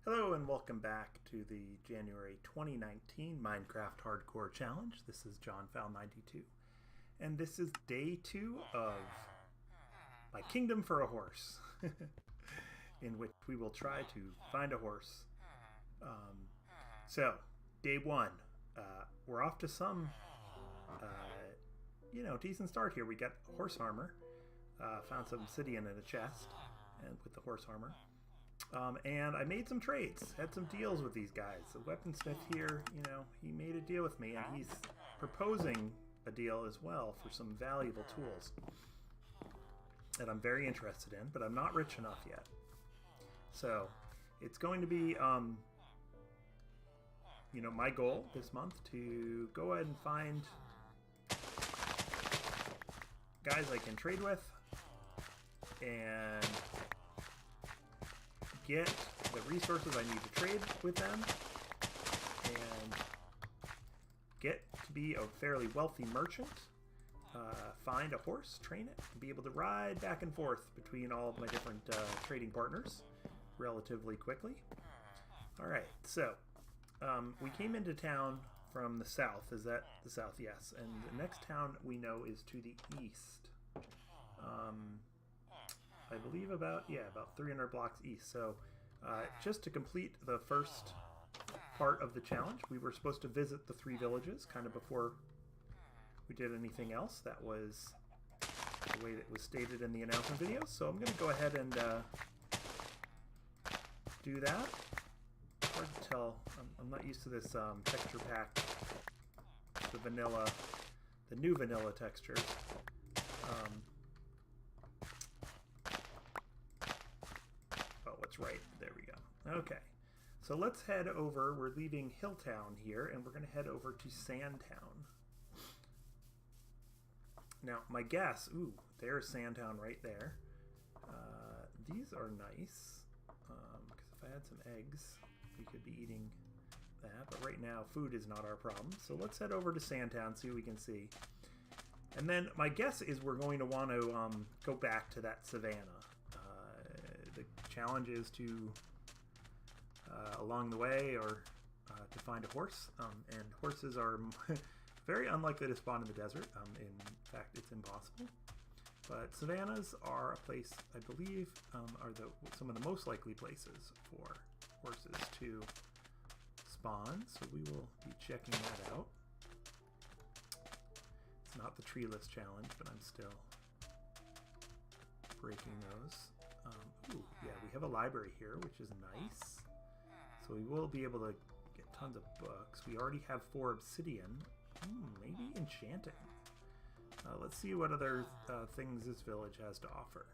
Hello and welcome back to the January 2019 Minecraft Hardcore Challenge. This is JohnFowl92, and this is day 2 of my Kingdom for a Horse, in which we will try to find a horse. So, day 1, we're off to some, decent start here. We got horse armor, found some obsidian in a chest, and with the horse armor. And I made some trades, had some deals with these guys. The weaponsmith here, he made a deal with me, and he's proposing a deal as well for some valuable tools that I'm very interested in, but I'm not rich enough yet. So it's going to be, my goal this month to go ahead and find guys I can trade with and get the resources I need to trade with them and get to be a fairly wealthy merchant, find a horse, train it, and be able to ride back and forth between all of my different trading partners relatively quickly. Alright, so we came into town from the south. Is that the south? Yes. And the next town we know is to the east. I believe about 300 blocks east. So just to complete the first part of the challenge, we were supposed to visit the 3 villages kind of before we did anything else. That was the way that was stated in the announcement video. So I'm going to go ahead and do that. Hard to tell. I'm not used to this texture pack, the new vanilla textures. What's right? There we go. Okay, so let's head over. We're leaving Hilltown here, and we're going to head over to Sandtown. Now, my guess, there's Sandtown right there. These are nice, because if I had some eggs, we could be eating that, but right now, food is not our problem. So let's head over to Sandtown, see what we can see. And then my guess is we're going to want to go back to that savannah. The challenge is to, along the way, or to find a horse. And horses are very unlikely to spawn in the desert. In fact, it's impossible. But savannas are a place, I believe, are some of the most likely places for horses to spawn. So we will be checking that out. It's not the treeless challenge, but I'm still breaking those. We have a library here, which is nice. So we will be able to get tons of books. We already have 4 obsidian. Maybe enchanting. Let's see what other things this village has to offer.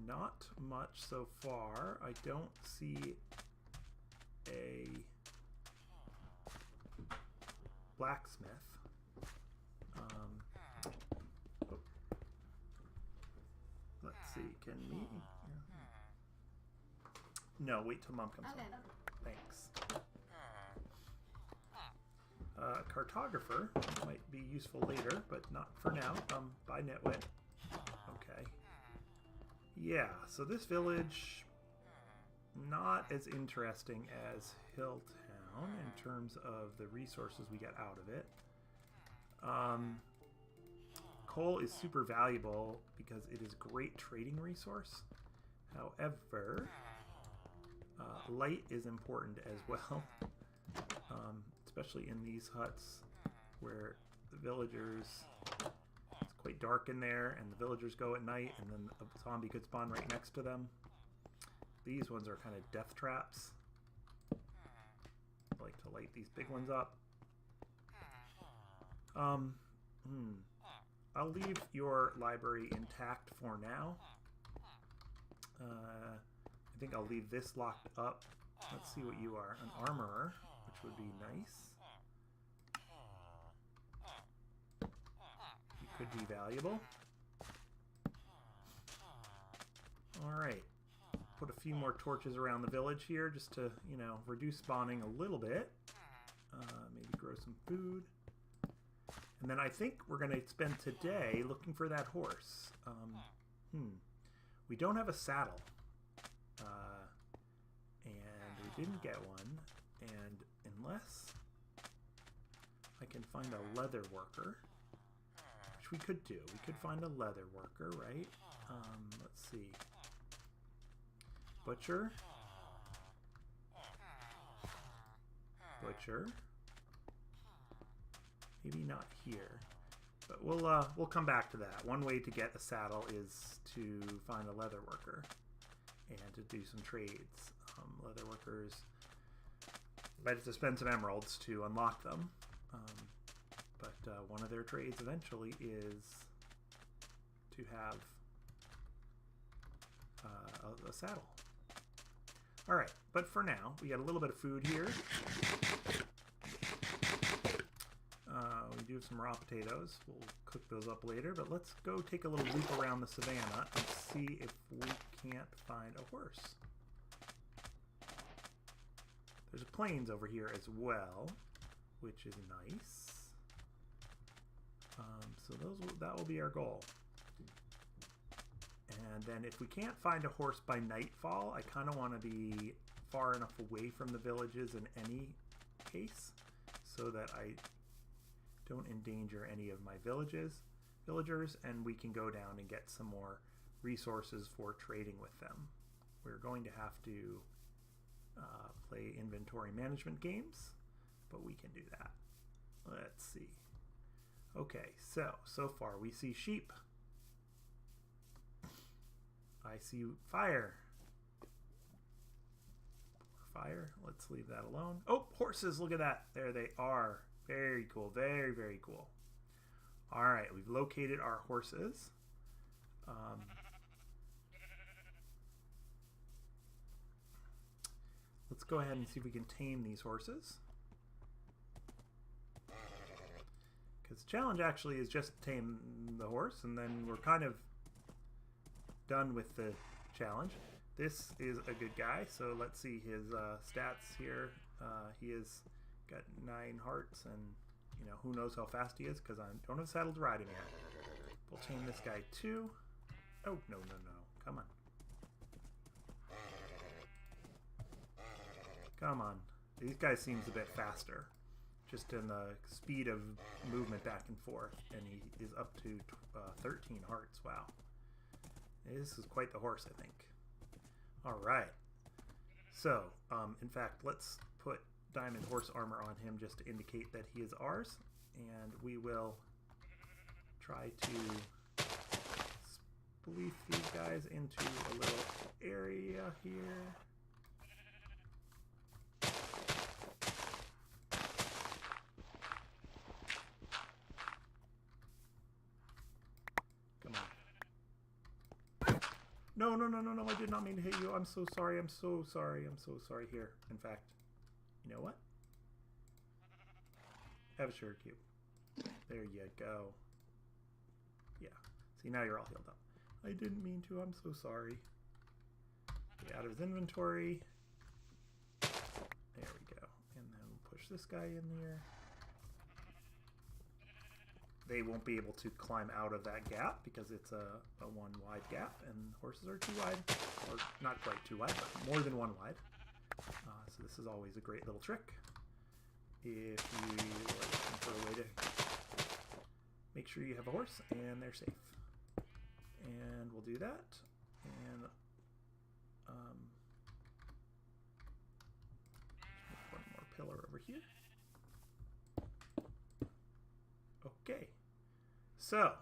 Not much so far. I don't see a blacksmith. Let's see, can we? No, wait till Mom comes home. Thanks. Cartographer might be useful later, but not for now. Bye, Nitwit. Okay. Yeah, so this village, not as interesting as Hilltown in terms of the resources we get out of it. Coal is super valuable because it is a great trading resource. However, light is important as well, especially in these huts where the villagers, it's quite dark in there, and the villagers go at night, and then a zombie could spawn right next to them. These ones are kind of death traps. I like to light these big ones up. I'll leave your library intact for now. I think I'll leave this locked up. Let's see what you are. An armorer, which would be nice. You could be valuable. Alright. Put a few more torches around the village here just to, reduce spawning a little bit. Maybe grow some food. And then I think we're going to spend today looking for that horse. We don't have a saddle. And we didn't get one. And unless I can find a leather worker, which we could do. We could find a leather worker, right? Let's see. Butcher. Butcher. Maybe not here. But we'll come back to that. One way to get a saddle is to find a leather worker and to do some trades. Leather workers, might have to spend some emeralds to unlock them. But one of their trades eventually is to have a saddle. All right, but for now, we got a little bit of food here. We do have some raw potatoes. We'll cook those up later, but let's go take a little loop around the savannah and see if we can't find a horse. There's a plains over here as well, which is nice. So that will be our goal. And then if we can't find a horse by nightfall, I kind of want to be far enough away from the villages in any case so that I don't endanger any of my villagers, and we can go down and get some more resources for trading with them. We're going to have to play inventory management games, but we can do that. Let's see. Okay, so far we see sheep. I see fire. Fire. Let's leave that alone. Oh, horses! Look at that. There they are. Very cool. Very, very cool. All right, we've located our horses. Let's go ahead and see if we can tame these horses. Because the challenge actually is just to tame the horse, and then we're kind of done with the challenge. This is a good guy, so let's see his stats here. He has got 9 hearts, and you know, who knows how fast he is because I don't have saddled riding yet. We'll tame this guy too. Oh, no. Come on. Come on. These guys seems a bit faster. Just in the speed of movement back and forth. And he is up to 13 hearts. Wow. This is quite the horse, I think. Alright. So, in fact, let's put diamond horse armor on him just to indicate that he is ours. And we will try to spleef these guys into a little area here. No, I did not mean to hit you. I'm so sorry. I'm so sorry. Here, in fact, you know what? Have a sugar cube. There you go. Yeah. See, now you're all healed up. I didn't mean to. I'm so sorry. Get out of his inventory. There we go. And then push this guy in there. They won't be able to climb out of that gap because it's a 1 wide gap, and horses are 2 wide, or not quite 2 wide, but more than 1 wide. So this is always a great little trick if you are looking for a way to make sure you have a horse and they're safe. And we'll do that. And make 1 more pillar over here. Okay, so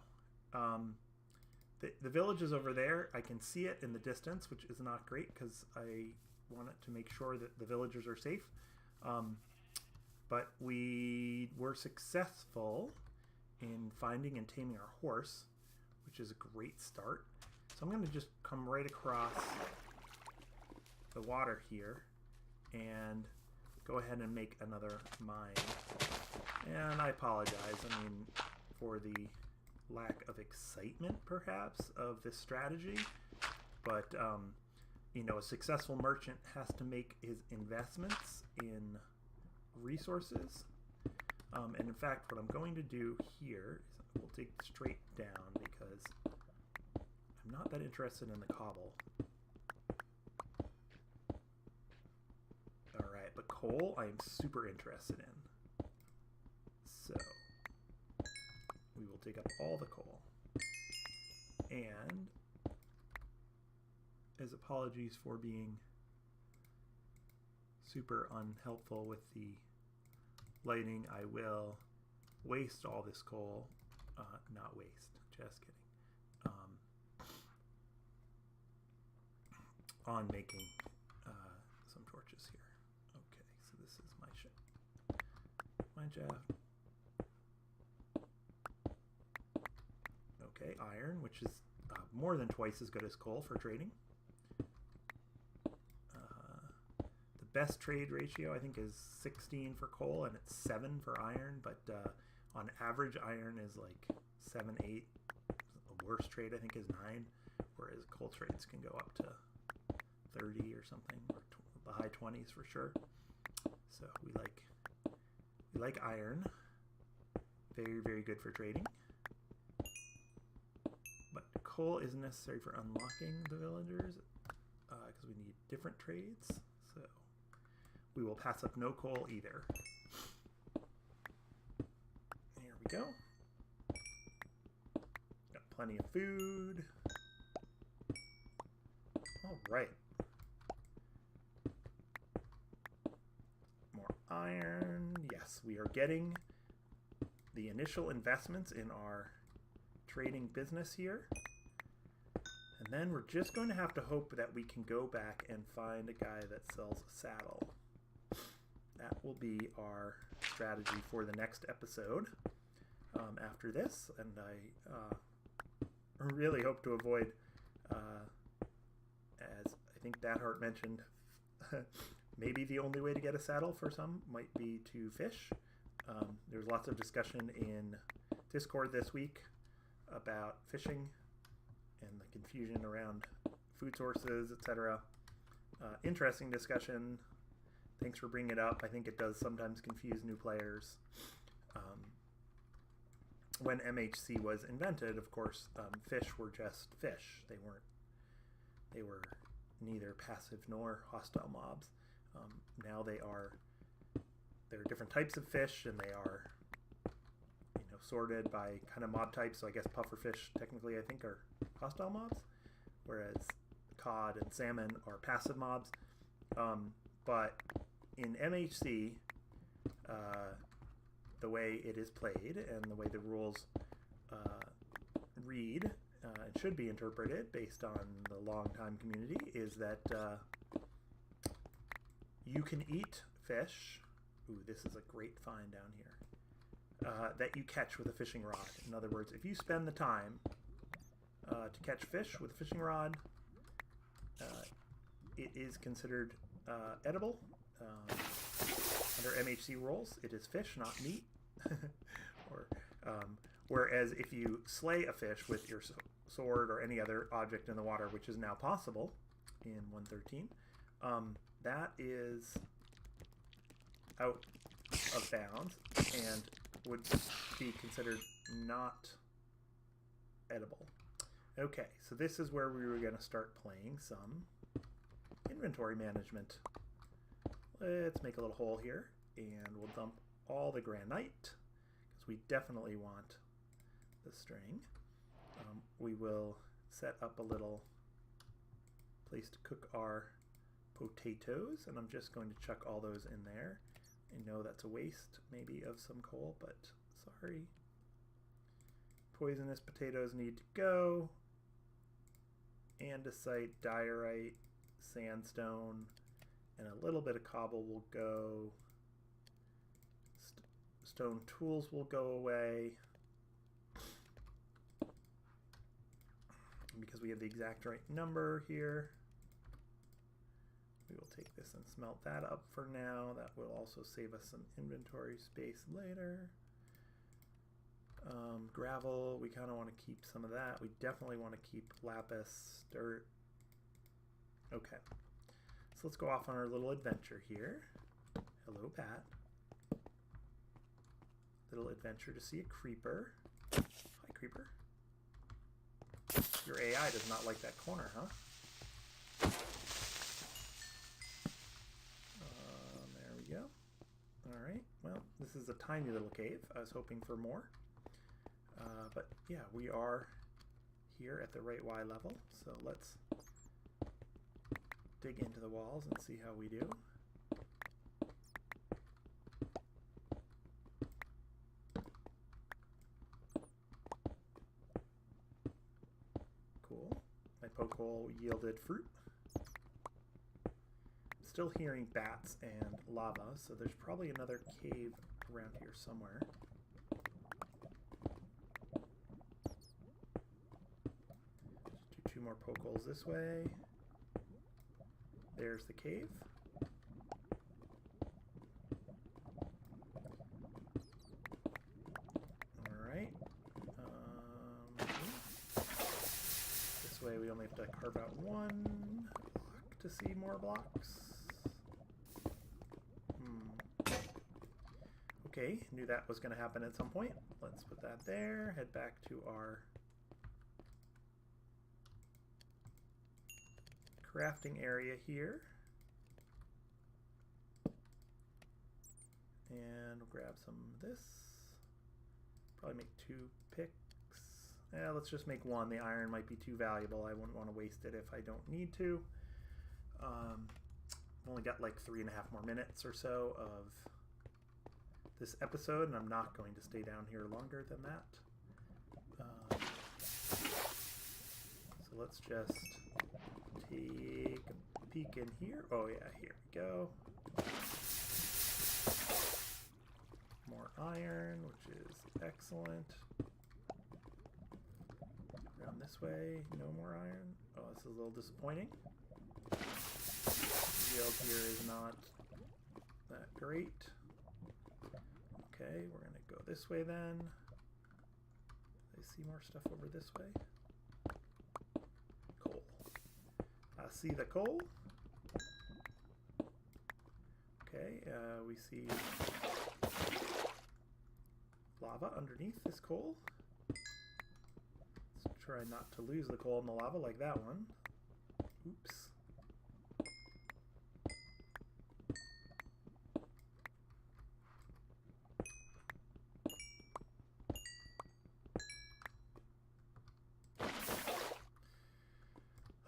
the village is over there. I can see it in the distance, which is not great because I wanted to make sure that the villagers are safe. But we were successful in finding and taming our horse, which is a great start. So I'm going to just come right across the water here and go ahead and make another mine. And I apologize, I mean, for the lack of excitement, perhaps, of this strategy. But, you know, a successful merchant has to make his investments in resources. And in fact, what I'm going to do here is we'll dig straight down because I'm not that interested in the cobble. Alright, but coal I am super interested in. So, we will dig up all the coal. And, as apologies for being super unhelpful with the lighting, I will waste all this coal. Not waste, just kidding. On making some torches here. Okay, so this is my shaft. Okay, iron, which is more than twice as good as coal for trading. The best trade ratio I think is 16 for coal and it's 7 for iron, but on average iron is like 7, 8. The worst trade I think is 9, whereas coal trades can go up to 30 or something, or the high 20s for sure. So we like iron. Very, very good for trading. But coal isn't necessary for unlocking the villagers because we need different trades. So we will pass up no coal either. There we go. Got plenty of food. All right. More iron. Yes, we are getting the initial investments in our trading business here. And then we're just going to have to hope that we can go back and find a guy that sells a saddle. That will be our strategy for the next episode after this. And I really hope to avoid, as I think Bathart mentioned, maybe the only way to get a saddle for some might be to fish. There's lots of discussion in Discord this week about fishing and the confusion around food sources, etc. Interesting discussion. Thanks for bringing it up. I think it does sometimes confuse new players. When MHC was invented, of course, fish were just fish. They were neither passive nor hostile mobs. Now there are different types of fish, and they are sorted by kind of mob type. So I guess pufferfish technically I think are hostile mobs, whereas cod and salmon are passive mobs. But in MHC, the way it is played and the way the rules read and should be interpreted based on the long-time community is that you can eat fish. Ooh, this is a great find down here. That you catch with a fishing rod. In other words, if you spend the time to catch fish with a fishing rod, it is considered edible. Under MHC rules, it is fish, not meat. Whereas if you slay a fish with your sword or any other object in the water, which is now possible in 1.13, that is out of bounds and would be considered not edible. Okay, so this is where we were going to start playing some inventory management. Let's make a little hole here, and we'll dump all the granite, because we definitely want the string. We will set up a little place to cook our potatoes, and I'm just going to chuck all those in there. I know that's a waste, maybe, of some coal, but sorry. Poisonous potatoes need to go. Andesite, diorite, sandstone, and a little bit of cobble will go. Stone tools will go away. Because we have the exact right number here. We will take this and smelt that up for now. That will also save us some inventory space later. Gravel, we kind of want to keep some of that. We definitely want to keep lapis, dirt. Okay. So let's go off on our little adventure here. Hello, Pat. Little adventure to see a creeper. Hi, creeper. Your AI does not like that corner, huh? There we go. Alright, well, this is a tiny little cave. I was hoping for more. But yeah, we are here at the right Y level. So let's dig into the walls and see how we do. Cool. My poke hole yielded fruit. Still hearing bats and lava, so there's probably another cave around here somewhere. Just do 2 more poke holes this way. There's the cave. Alright. This way we only have to carve out 1 block to see more blocks. Okay, knew that was going to happen at some point. Let's put that there. Head back to our crafting area here. And we'll grab some of this. Probably make 2 picks. Yeah, let's just make 1. The iron might be too valuable. I wouldn't want to waste it if I don't need to. I've only got like 3.5 more minutes or so of this episode, and I'm not going to stay down here longer than that. So let's just take a peek in here. Oh yeah, here we go. More iron, which is excellent. Around this way, no more iron. Oh, this is a little disappointing. The yield here is not that great. Okay, we're going to go this way then. I see more stuff over this way. Coal. I see the coal. Okay, we see lava underneath this coal. Let's try not to lose the coal in the lava like that one. Oops.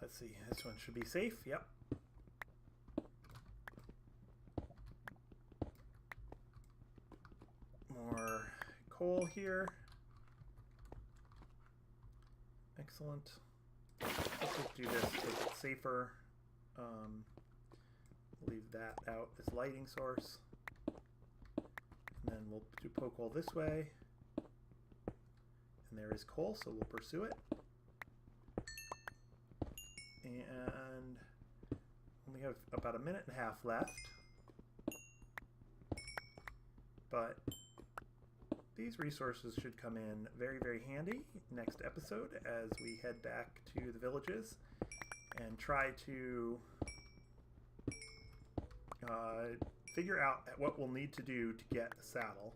Let's see, this one should be safe. Yep. More coal here. Excellent. Let's just do this to make it safer. Leave that out as lighting source. And then we'll do poke hole this way. And there is coal, so we'll pursue it. And only have about 1.5 minutes left. But these resources should come in very, very handy next episode as we head back to the villages and try to figure out what we'll need to do to get a saddle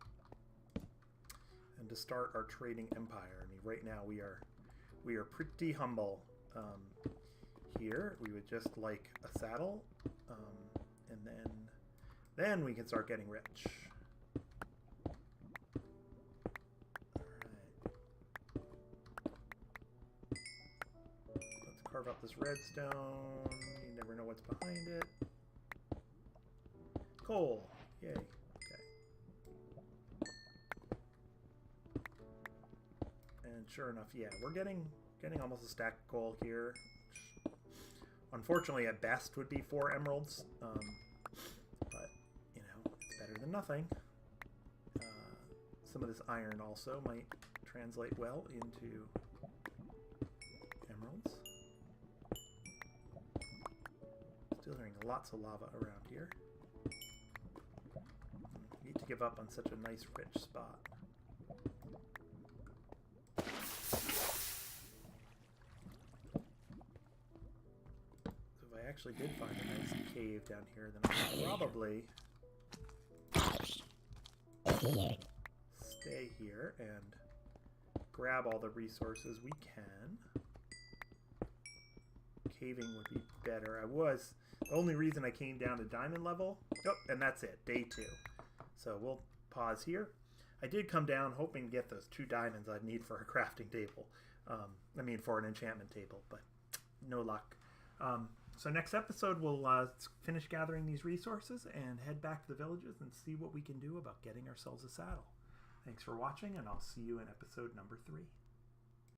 and to start our trading empire. I mean, right now we are pretty humble. Here we would just like a saddle, and then we can start getting rich. Let's carve out this redstone. You never know what's behind it. Coal. Yay. Okay. And sure enough, yeah, we're getting almost a stack of coal here. Unfortunately, at best would be 4 emeralds, but you know, it's better than nothing. Some of this iron also might translate well into emeralds. Still hearing lots of lava around here. Need to give up on such a nice, rich spot. Actually did find a nice cave down here, then I'll probably stay here and grab all the resources we can. caving would be better. The only reason I came down to diamond level. Oh, and that's it, day 2. So we'll pause here. I did come down hoping to get those 2 diamonds I'd need for a crafting table. For an enchantment table, but no luck. So next episode, we'll finish gathering these resources and head back to the villages and see what we can do about getting ourselves a saddle. Thanks for watching, and I'll see you in episode number 3.